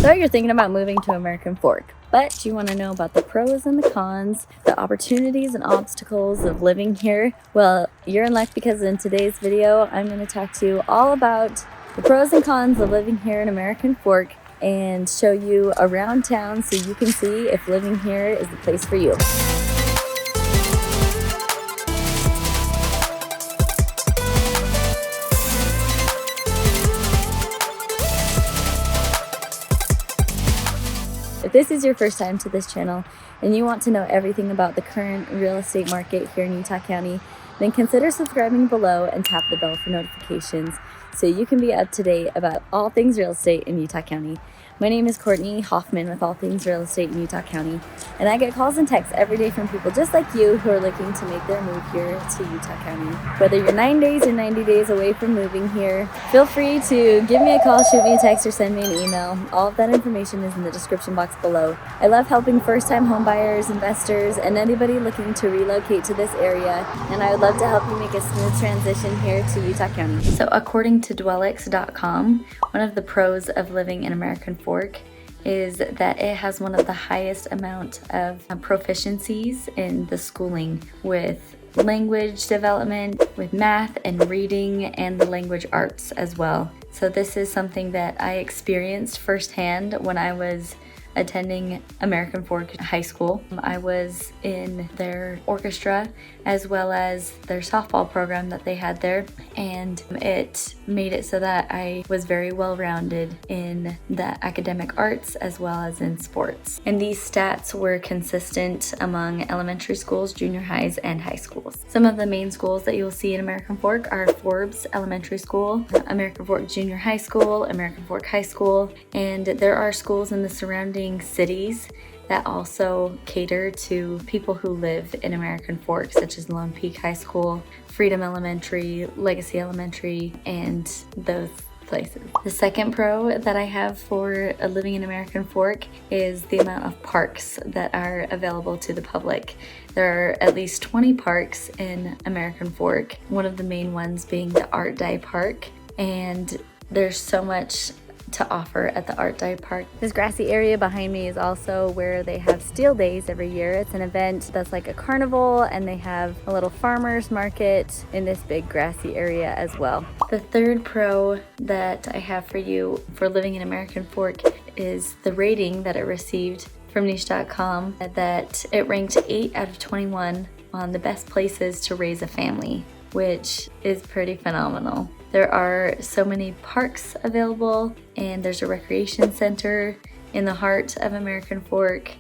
So you're thinking about moving to American Fork, but you want to know about the pros and the cons, the opportunities and obstacles of living here? Well, you're in luck because in today's video, I'm going to talk to you all about the pros and cons of living here in American Fork and show you around town so you can see if living here is the place for you. If this is your first time to this channel and you want to know everything about the current real estate market here in Utah County, then consider subscribing below and tap the bell for notifications so you can be up to date about all things real estate in Utah County. My name is Courtney Hoffman with All Things Real Estate in Utah County, and I get calls and texts every day from people just like you who are looking to make their move here to Utah County. Whether you're 9 days or 90 days away from moving here, feel free to give me a call, shoot me a text, or send me an email. All of that information is in the description box below. I love helping first-time homebuyers, investors, and anybody looking to relocate to this area, and I would love to help you make a smooth transition here to Utah County. So according to dwellx.com, one of the pros of living in American Fork is that it has one of the highest amount of proficiencies in the schooling with language development, with math and reading, and the language arts as well. So this is something that I experienced firsthand when I was attending American Fork High School. I was in their orchestra as well as their softball program that they had there, and it made it so that I was very well rounded in the academic arts as well as in sports. And these stats were consistent among elementary schools, junior highs, and high schools. Some of the main schools that you'll see in American Fork are Forbes Elementary School, American Fork Junior High School, American Fork High School, and there are schools in the surrounding cities that also cater to people who live in American Fork, such as Lone Peak High School, Freedom Elementary, Legacy Elementary, and those places. The second pro that I have for living in American Fork is the amount of parks that are available to the public. There are at least 20 parks in American Fork, one of the main ones being the Art Dye Park, and there's so much to offer at the Art Dye Park. This grassy area behind me is also where they have Steel Days every year. It's an event that's like a carnival, and they have a little farmer's market in this big grassy area as well. The third pro that I have for you for living in American Fork is the rating that it received from niche.com, that it ranked 8 out of 21 on the best places to raise a family, which is pretty phenomenal. There are so many parks available, and there's a recreation center in the heart of American Fork.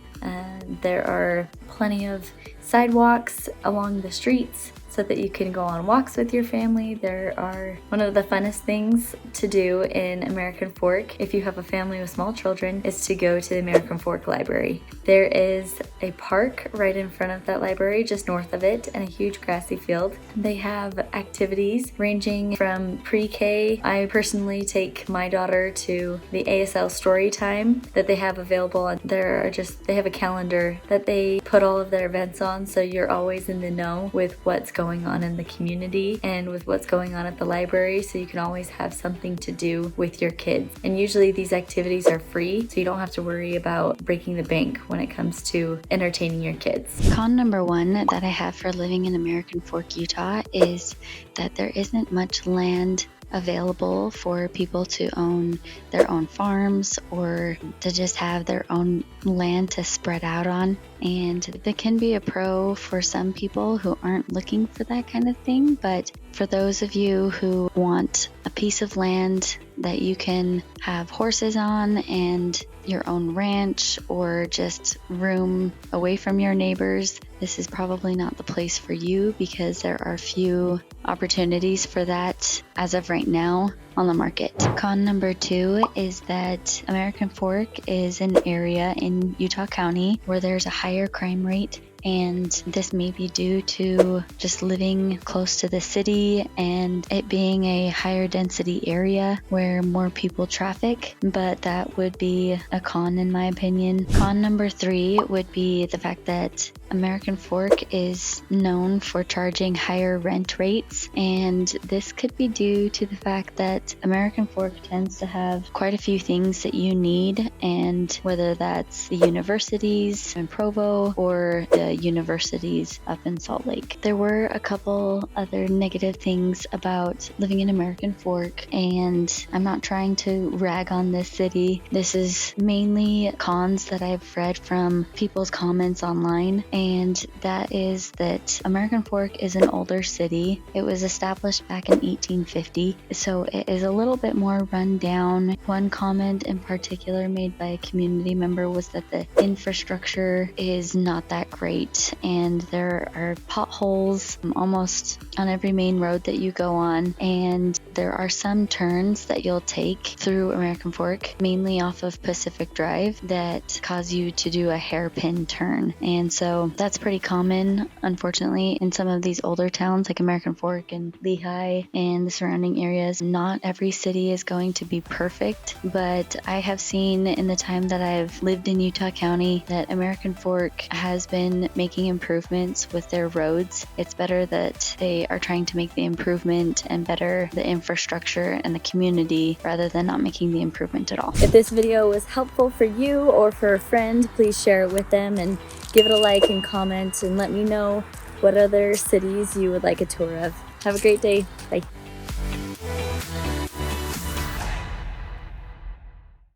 There are plenty of sidewalks along the streets so that you can go on walks with your family. There are one of the funnest things to do in American Fork if you have a family with small children is to go to the American Fork Library. There is a park right in front of that library, just north of it, and a huge grassy field. They have activities ranging from pre-K. I personally take my daughter to the ASL story time that they have available. They have a calendar that they put all of their events on, so you're always in the know with what's going on in the community and with what's going on at the library, so you can always have something to do with your kids. And usually these activities are free, so you don't have to worry about breaking the bank when it comes to entertaining your kids. Con number one that I have for living in American Fork, Utah is that there isn't much land available for people to own their own farms or to just have their own land to spread out on. And that can be a pro for some people who aren't looking for that kind of thing. But for those of you who want a piece of land that you can have horses on and your own ranch or just room away from your neighbors, this is probably not the place for you because there are few opportunities for that as of right now on the market. Con number two is that American Fork is an area in Utah County where there's a higher crime rate, and this may be due to just living close to the city and it being a higher density area where more people traffic, but that would be a con in my opinion. Con number three would be the fact that American Fork is known for charging higher rent rates, and this could be due to the fact that American Fork tends to have quite a few things that you need, and and whether that's the universities in Provo or the universities up in Salt Lake. There were a couple other negative things about living in American Fork, and I'm not trying to rag on this city. This is mainly cons that I've read from people's comments online, and that is that American Fork is an older city. It was established back in 1850, so it is a little bit more run down. One comment in particular made by a community member was that the infrastructure is not that great, and there are potholes almost on every main road that you go on, and there are some turns that you'll take through American Fork, mainly off of Pacific Drive, that cause you to do a hairpin turn. And so that's pretty common, unfortunately, in some of these older towns like American Fork and Lehigh and the surrounding areas. Not every city is going to be perfect, but I have seen in the time that I've lived in Utah County that American Fork has been making improvements with their roads. It's better that they are trying to make the improvement and better the infrastructure and the community rather than not making the improvement at all. If this video was helpful for you or for a friend, please share it with them and give it a like and comment and let me know what other cities you would like a tour of. Have a great day. Bye.